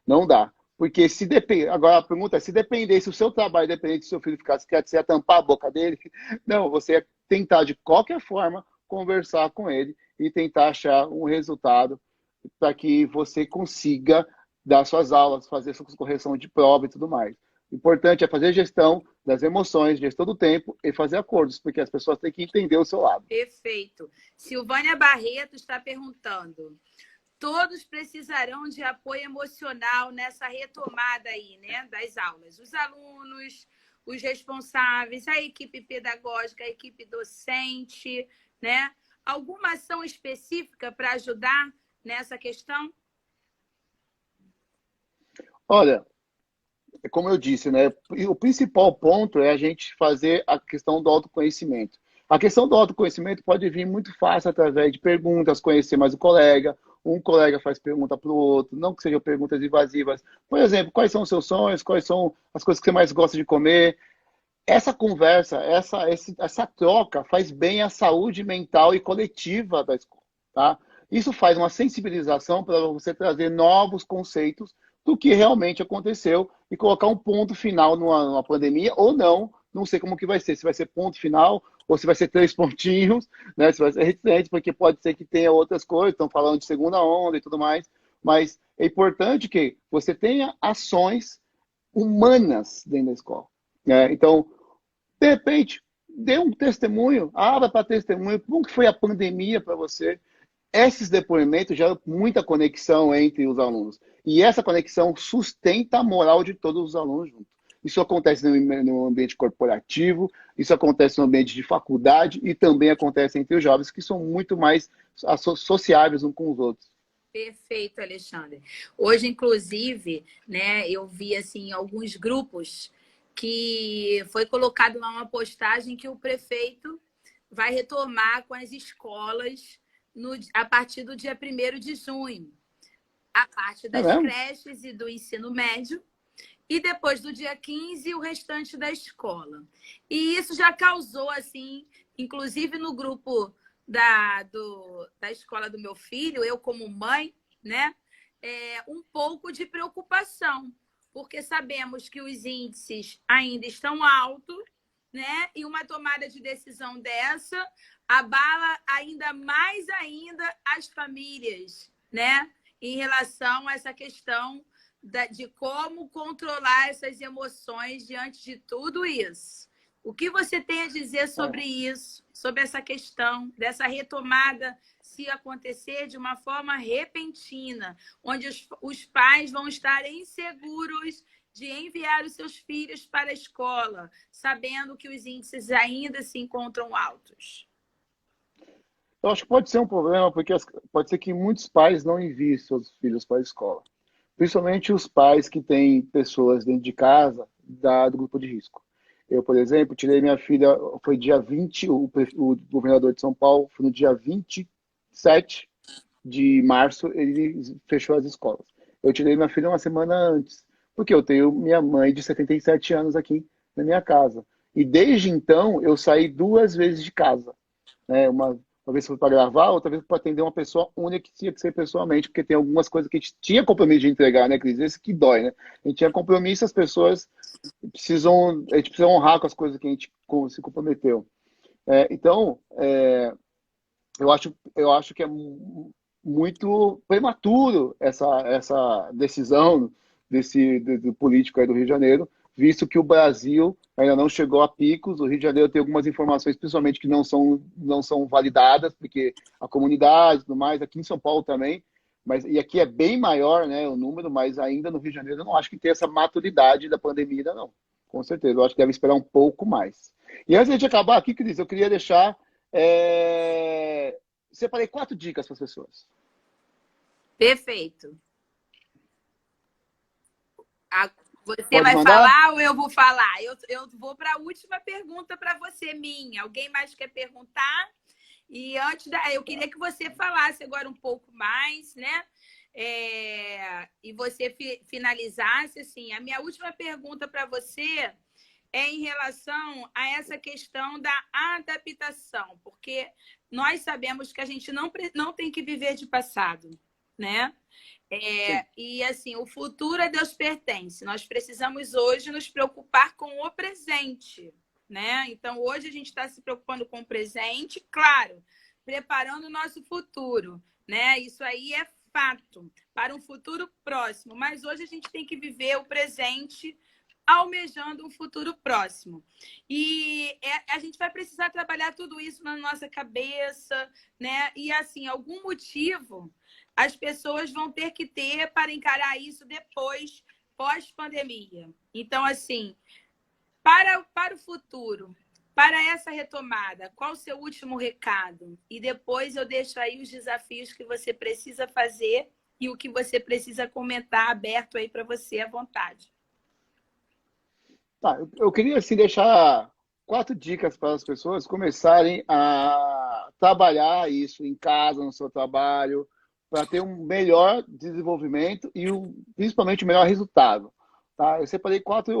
Não dá. Porque se depende. Agora a pergunta é: se dependesse, se o seu trabalho dependesse do seu filho ficasse quieto, você ia tampar a boca dele? Não, você ia tentar de qualquer forma conversar com ele e tentar achar um resultado para que você consiga dar suas aulas, fazer sua correção de prova e tudo mais. O importante é fazer gestão das emoções, gestão do tempo e fazer acordos, porque as pessoas têm que entender o seu lado. Perfeito. Silvânia Barreto está perguntando: todos precisarão de apoio emocional nessa retomada aí, né, das aulas? Os alunos, os responsáveis, a equipe pedagógica, a equipe docente, né? Alguma ação específica para ajudar nessa questão? Olha, como eu disse, né? O principal ponto é a gente fazer a questão do autoconhecimento. A questão do autoconhecimento pode vir muito fácil através de perguntas, conhecer mais o colega. Um colega faz pergunta para o outro, não que sejam perguntas invasivas. Por exemplo, quais são os seus sonhos? Quais são as coisas que você mais gosta de comer? Essa conversa, essa troca faz bem à saúde mental e coletiva da escola, tá? Isso faz uma sensibilização para você trazer novos conceitos do que realmente aconteceu e colocar um ponto final numa pandemia ou não, não sei como que vai ser, se vai ser ponto final ou se vai ser 3 pontinhos, né? Se vai ser recente, porque pode ser que tenha outras coisas, estão falando de segunda onda e tudo mais, mas é importante que você tenha ações humanas dentro da escola. Então, de repente, dê um testemunho, abra para testemunho, como que foi a pandemia para você? Esses depoimentos geram muita conexão entre os alunos. E essa conexão sustenta a moral de todos os alunos juntos. Isso acontece no ambiente corporativo, isso acontece no ambiente de faculdade e também acontece entre os jovens, que são muito mais sociáveis uns com os outros. Perfeito, Alexandre. Hoje, inclusive, né, eu vi assim alguns grupos que foi colocado lá uma postagem que o prefeito vai retomar com as escolas a partir do dia 1º de junho. A parte das creches e do ensino médio. E depois do dia 15, o restante da escola. E isso já causou, assim, inclusive no grupo da escola do meu filho, eu como mãe, né, um pouco de preocupação, porque sabemos que os índices ainda estão altos, né, e uma tomada de decisão dessa abala ainda mais as famílias, né, em relação a essa questão de como controlar essas emoções diante de tudo isso. O que você tem a dizer sobre isso, sobre essa questão, dessa retomada, se acontecer de uma forma repentina, onde os pais vão estar inseguros de enviar os seus filhos para a escola, sabendo que os índices ainda se encontram altos? Eu acho que pode ser um problema, porque pode ser que muitos pais não enviem seus filhos para a escola. Principalmente os pais que têm pessoas dentro de casa do grupo de risco. Eu, por exemplo, tirei minha filha, foi dia 20, o governador de São Paulo, foi no dia 27 de março, ele fechou as escolas. Eu tirei minha filha uma semana antes, porque eu tenho minha mãe de 77 anos aqui na minha casa. E desde então, eu saí 2 vezes de casa, né? Uma vez foi para gravar, outra vez para atender uma pessoa única que tinha que ser pessoalmente, porque tem algumas coisas que a gente tinha compromisso de entregar, né, Cris? Esse que dói, né? A gente tinha compromisso, as pessoas a gente precisa honrar com as coisas que a gente se comprometeu. Então, eu acho que é muito prematuro essa decisão do político aí do Rio de Janeiro, visto que o Brasil ainda não chegou a picos. O Rio de Janeiro tem algumas informações, principalmente, que não são validadas, porque a comunidade e tudo mais, aqui em São Paulo também, e aqui é bem maior, né, o número, mas ainda no Rio de Janeiro eu não acho que tem essa maturidade da pandemia ainda não. Com certeza, eu acho que deve esperar um pouco mais. E antes de a gente acabar aqui, Cris, eu queria deixar... Separei 4 dicas para as pessoas. Perfeito. Você Pode vai mandar? falar ou eu vou falar? Eu vou para a última pergunta para você, minha. Alguém mais quer perguntar? E eu queria que você falasse agora um pouco mais, né? E você finalizasse, assim. A minha última pergunta para você é em relação a essa questão da adaptação, porque nós sabemos que a gente não tem que viver de passado, né? E assim, o futuro a Deus pertence. Nós precisamos hoje nos preocupar com o presente, né? Então, hoje a gente está se preocupando com o presente, claro, preparando o nosso futuro, né? Isso aí é fato, para um futuro próximo. Mas hoje a gente tem que viver o presente, almejando um futuro próximo. E a gente vai precisar trabalhar tudo isso na nossa cabeça, né? E assim, algum motivo as pessoas vão ter que ter para encarar isso depois, pós-pandemia. Então, assim, para o futuro, para essa retomada, qual o seu último recado? E depois eu deixo aí os desafios que você precisa fazer e o que você precisa comentar aberto aí para você à vontade. Tá, eu queria assim, deixar 4 dicas para as pessoas começarem a trabalhar isso em casa, no seu trabalho, para ter um melhor desenvolvimento e principalmente o melhor resultado. Tá? Eu separei 4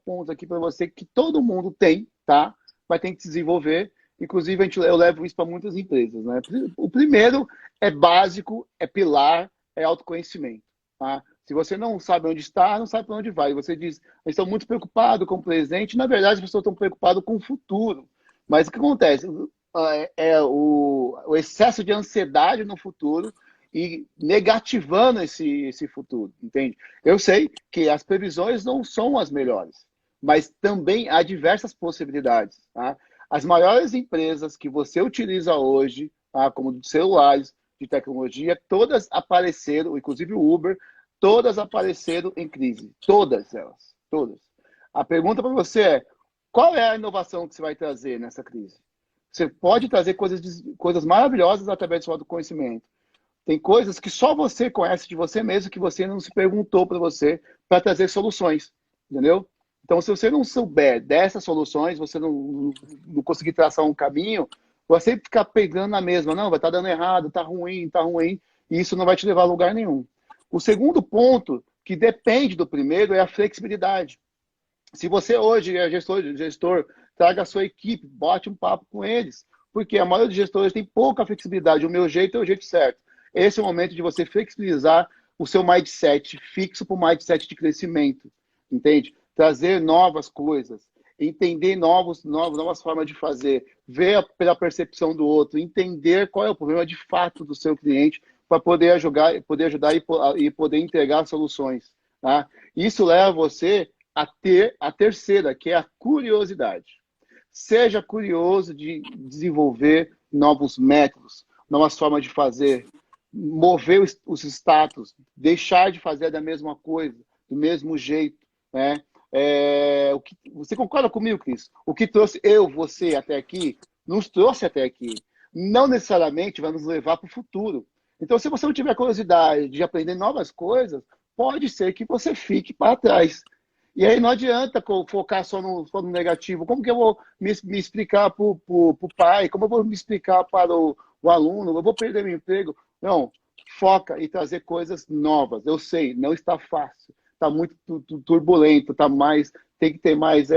pontos aqui para você que todo mundo tem, tá? Vai ter que desenvolver. Inclusive, eu levo isso para muitas empresas. Né? O primeiro é básico, é pilar, é autoconhecimento. Tá? Se você não sabe onde está, não sabe para onde vai. Você diz, eles estão muito preocupados com o presente. Na verdade, as pessoas estão preocupadas com o futuro. Mas o que acontece? O excesso de ansiedade no futuro e negativando esse futuro, entende? Eu sei que as previsões não são as melhores, mas também há diversas possibilidades. Tá? As maiores empresas que você utiliza hoje, tá? Como celulares, de tecnologia, todas apareceram, inclusive o Uber, todas apareceram em crise. Todas elas. Todas. A pergunta para você é, qual é a inovação que você vai trazer nessa crise? Você pode trazer coisas maravilhosas através do seu autoconhecimento. Tem coisas que só você conhece de você mesmo, que você não se perguntou para você, para trazer soluções, entendeu? Então, se você não souber dessas soluções, você não conseguir traçar um caminho, você ficar pegando na mesma, não, vai estar dando errado, tá ruim, e isso não vai te levar a lugar nenhum. O segundo ponto, que depende do primeiro, é a flexibilidade. Se você hoje é gestor, traga a sua equipe, bote um papo com eles, porque a maioria dos gestores tem pouca flexibilidade, o meu jeito é o jeito certo. Esse é o momento de você flexibilizar o seu mindset fixo para o mindset de crescimento, entende? Trazer novas coisas, entender novas formas de fazer, ver pela percepção do outro, entender qual é o problema de fato do seu cliente para poder ajudar e poder entregar soluções. Tá? Isso leva você a ter a terceira, que é a curiosidade. seja curioso de desenvolver novos métodos, novas formas de fazer, mover os status, deixar de fazer da mesma coisa, do mesmo jeito, né? Você concorda comigo, Cris? O que trouxe eu, você até aqui, nos trouxe até aqui. Não necessariamente vai nos levar para o futuro. Então, se você não tiver curiosidade de aprender novas coisas, pode ser que você fique para trás. E aí não adianta focar só no negativo. Como que eu vou me explicar para o pai? Como eu vou me explicar para o aluno? Eu vou perder meu emprego? Não, foca em trazer coisas novas. Eu sei, não está fácil. Está muito turbulento, tem que ter mais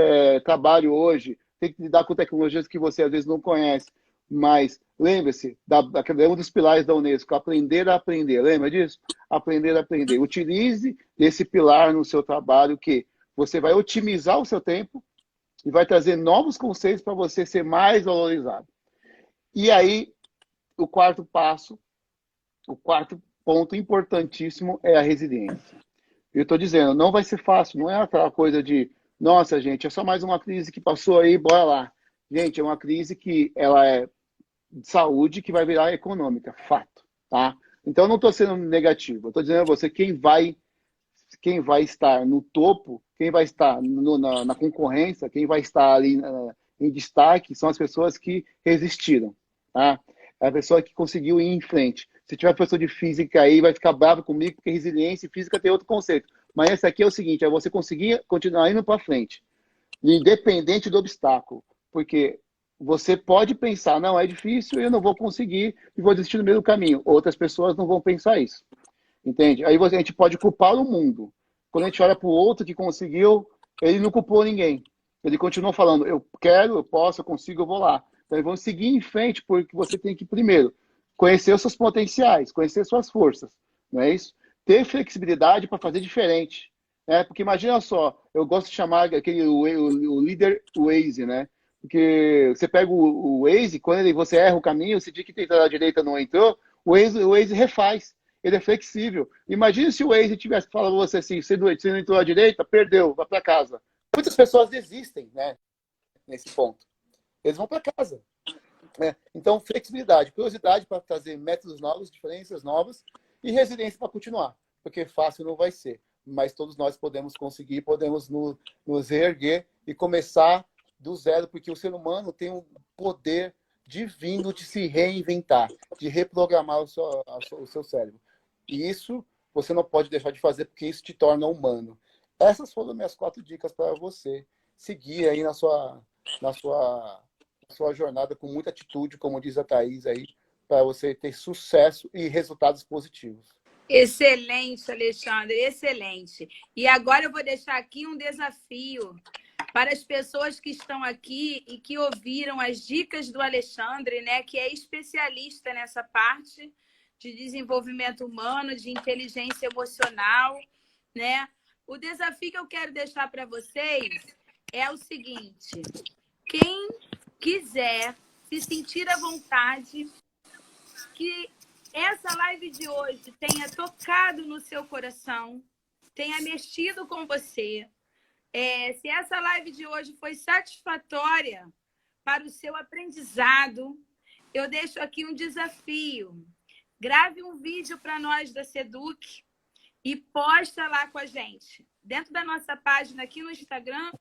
trabalho hoje, tem que lidar com tecnologias que você às vezes não conhece. Mas lembre-se, é um dos pilares da Unesco, aprender a aprender. Lembra disso? Aprender a aprender. Utilize esse pilar no seu trabalho, que você vai otimizar o seu tempo e vai trazer novos conceitos para você ser mais valorizado. E aí, o quarto passo, o quarto ponto importantíssimo é a resiliência. Eu estou dizendo, não vai ser fácil, não é aquela coisa de, nossa, gente, é só mais uma crise que passou aí, bora lá. Gente, é uma crise que ela é de saúde que vai virar econômica, fato, tá? Então, eu não estou sendo negativo, eu estou dizendo a você quem vai estar no topo, quem vai estar na concorrência, quem vai estar ali em destaque, são as pessoas que resistiram, tá? É a pessoa que conseguiu ir em frente. Se tiver professor de física aí, vai ficar bravo comigo, porque resiliência e física tem outro conceito. Mas esse aqui é o seguinte, é você conseguir continuar indo para frente, independente do obstáculo. Porque você pode pensar, não, é difícil, eu não vou conseguir e vou desistir no meio do caminho. Outras pessoas não vão pensar isso. Entende? Aí a gente pode culpar o mundo. Quando a gente olha para o outro que conseguiu, ele não culpou ninguém. Ele continuou falando, eu quero, eu posso, eu consigo, eu vou lá. Então vamos seguir em frente, porque você tem que, primeiro, conhecer os seus potenciais, conhecer suas forças, não é isso? Ter flexibilidade para fazer diferente. Né? Porque imagina só, eu gosto de chamar o líder Waze, né? Porque você pega o Waze, quando você erra o caminho, você diz que tem que entrar à direita, não entrou, o Waze refaz. Ele é flexível. Imagina se o Waze tivesse falado você assim, você não entrou à direita, perdeu, vai para casa. Muitas pessoas desistem, né? Nesse ponto. Eles vão para casa. Né? Então, flexibilidade, curiosidade para trazer métodos novos, diferenças novas e resiliência para continuar. Porque fácil não vai ser. Mas todos nós podemos conseguir, podemos nos reerguer e começar do zero, porque o ser humano tem um poder divino de se reinventar, de reprogramar o seu cérebro. E isso você não pode deixar de fazer, porque isso te torna humano. Essas foram minhas 4 dicas para você seguir aí na sua jornada com muita atitude, como diz a Thaís aí, para você ter sucesso e resultados positivos. Excelente, Alexandre, excelente. E agora eu vou deixar aqui um desafio para as pessoas que estão aqui e que ouviram as dicas do Alexandre, né, que é especialista nessa parte de desenvolvimento humano, de inteligência emocional, né? O desafio que eu quero deixar para vocês é o seguinte: quem quiser se sentir à vontade, que essa live de hoje tenha tocado no seu coração, tenha mexido com você, se essa live de hoje foi satisfatória para o seu aprendizado, eu deixo aqui um desafio. Grave um vídeo para nós da Seduc e posta lá com a gente. Dentro da nossa página aqui no Instagram,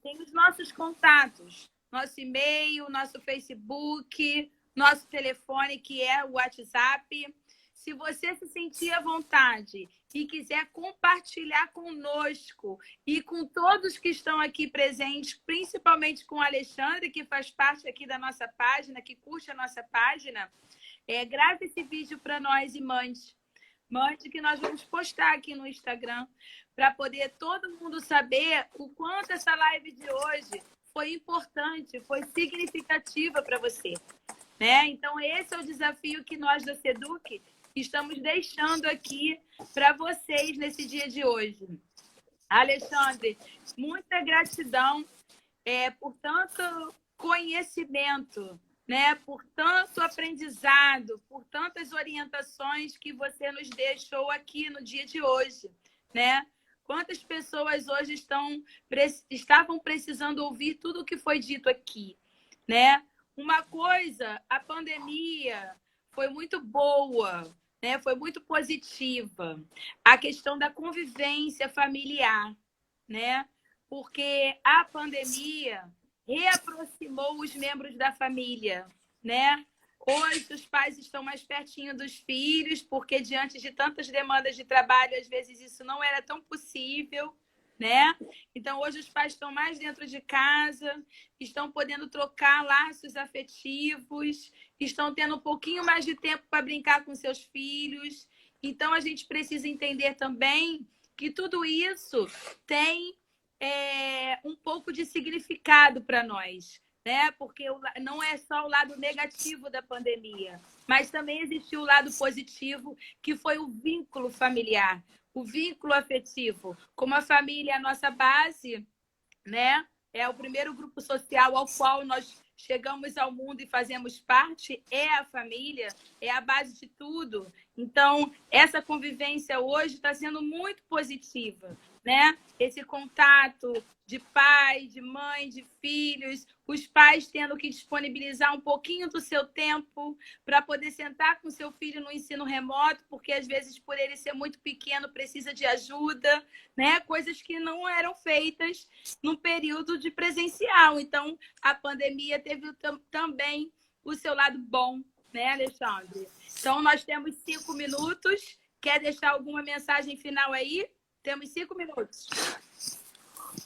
tem os nossos contatos. Nosso e-mail, nosso Facebook, nosso telefone, que é o WhatsApp. Se você se sentir à vontade e quiser compartilhar conosco e com todos que estão aqui presentes, principalmente com o Alexandre, que faz parte aqui da nossa página, que curte a nossa página, grave esse vídeo para nós e mande. Mande, que nós vamos postar aqui no Instagram para poder todo mundo saber o quanto essa live de hoje foi importante, foi significativa para você. Né? Então, esse é o desafio que nós da Seduc estamos deixando aqui para vocês nesse dia de hoje. Alexandre, muita gratidão por tanto conhecimento, né? Por tanto aprendizado, por tantas orientações que você nos deixou aqui no dia de hoje, né? Quantas pessoas hoje estavam precisando ouvir tudo o que foi dito aqui, né? Uma coisa, a pandemia foi muito boa, né? Foi muito positiva. A questão da convivência familiar, né? Porque a pandemia reaproximou os membros da família, né? Hoje os pais estão mais pertinho dos filhos, porque diante de tantas demandas de trabalho, às vezes isso não era tão possível, né? Então hoje os pais estão mais dentro de casa, estão podendo trocar laços afetivos, estão tendo um pouquinho mais de tempo para brincar com seus filhos. Então a gente precisa entender também que tudo isso tem um pouco de significado para nós, né? Porque não é só o lado negativo da pandemia, mas também existiu o lado positivo, que foi o vínculo familiar, o vínculo afetivo. Como a família é a nossa base, né? É o primeiro grupo social ao qual nós chegamos ao mundo e fazemos parte, é a família, é a base de tudo. Então, essa convivência hoje está sendo muito positiva, né? Esse contato de pai, de mãe, de filhos, os pais tendo que disponibilizar um pouquinho do seu tempo para poder sentar com seu filho no ensino remoto, porque às vezes por ele ser muito pequeno precisa de ajuda, né? Coisas que não eram feitas no período de presencial. Então, a pandemia teve também o seu lado bom, né, Alexandre? Então, nós temos 5 minutos. Quer deixar alguma mensagem final aí? Temos 5 minutos.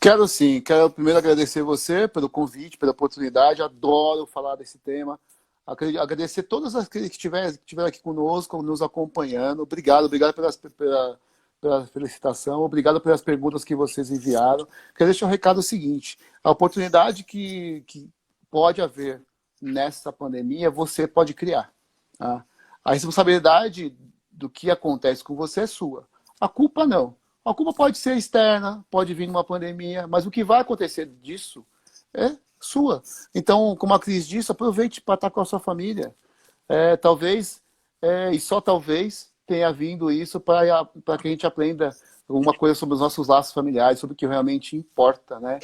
Quero sim. Quero primeiro agradecer você pelo convite, pela oportunidade. Adoro falar desse tema. Agradecer todos aqueles que estiveram aqui conosco, nos acompanhando. Obrigado pela felicitação. Obrigado pelas perguntas que vocês enviaram. Quero deixar um recado seguinte. A oportunidade que pode haver nessa pandemia, você pode criar. Tá? A responsabilidade do que acontece com você é sua. A culpa não. A culpa pode ser externa, pode vir numa pandemia, mas o que vai acontecer disso é sua. Então, como a Cris disse, aproveite para estar com a sua família. Talvez, e só talvez, tenha vindo isso para que a gente aprenda alguma coisa sobre os nossos laços familiares, sobre o que realmente importa, né?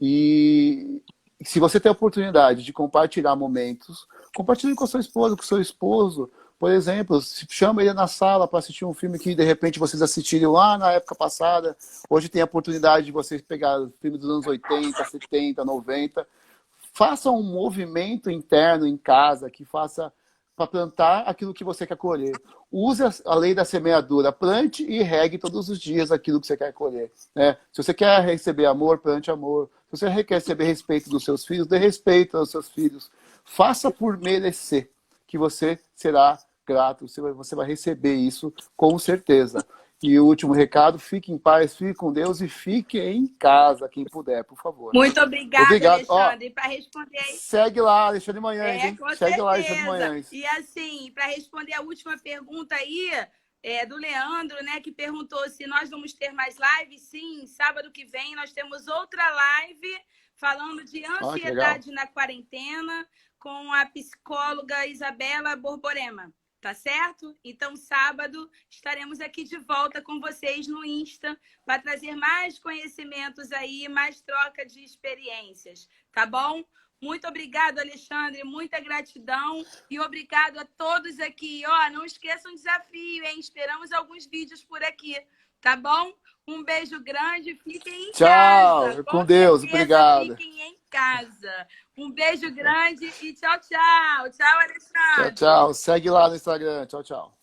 E se você tem a oportunidade de compartilhar momentos, compartilhe com a sua esposa, com o seu esposo. Por exemplo, chama ele na sala para assistir um filme que, de repente, vocês assistiram lá na época passada. Hoje tem a oportunidade de vocês pegar filmes dos anos 80, 70, 90. Faça um movimento interno em casa que faça para plantar aquilo que você quer colher. Use a lei da semeadura. Plante e regue todos os dias aquilo que você quer colher. Né? Se você quer receber amor, plante amor. Se você quer receber respeito dos seus filhos, dê respeito aos seus filhos. Faça por merecer, que você será grato, você vai receber isso com certeza. E o último recado, fique em paz, fique com Deus e fique em casa, quem puder, por favor. Muito obrigada, Alexandre. Para responder aí... Segue lá, Alexandre Manhães, hein? Com segue certeza. Lá, Alexandre Manhães. E assim, para responder a última pergunta aí, do Leandro, né, que perguntou se nós vamos ter mais lives. Sim, sábado que vem nós temos outra live falando de ansiedade na quarentena com a psicóloga Isabela Borborema. Tá certo? Então, sábado, estaremos aqui de volta com vocês no Insta para trazer mais conhecimentos aí, mais troca de experiências, tá bom? Muito obrigado, Alexandre, muita gratidão e obrigado a todos aqui. Não esqueçam o desafio, hein? Esperamos alguns vídeos por aqui, tá bom? Um beijo grande, fiquem em casa. Tchau, com Deus, obrigado. Fiquem em casa. Um beijo grande e tchau, tchau. Tchau, Alexandre. Tchau, tchau. Segue lá no Instagram. Tchau, tchau.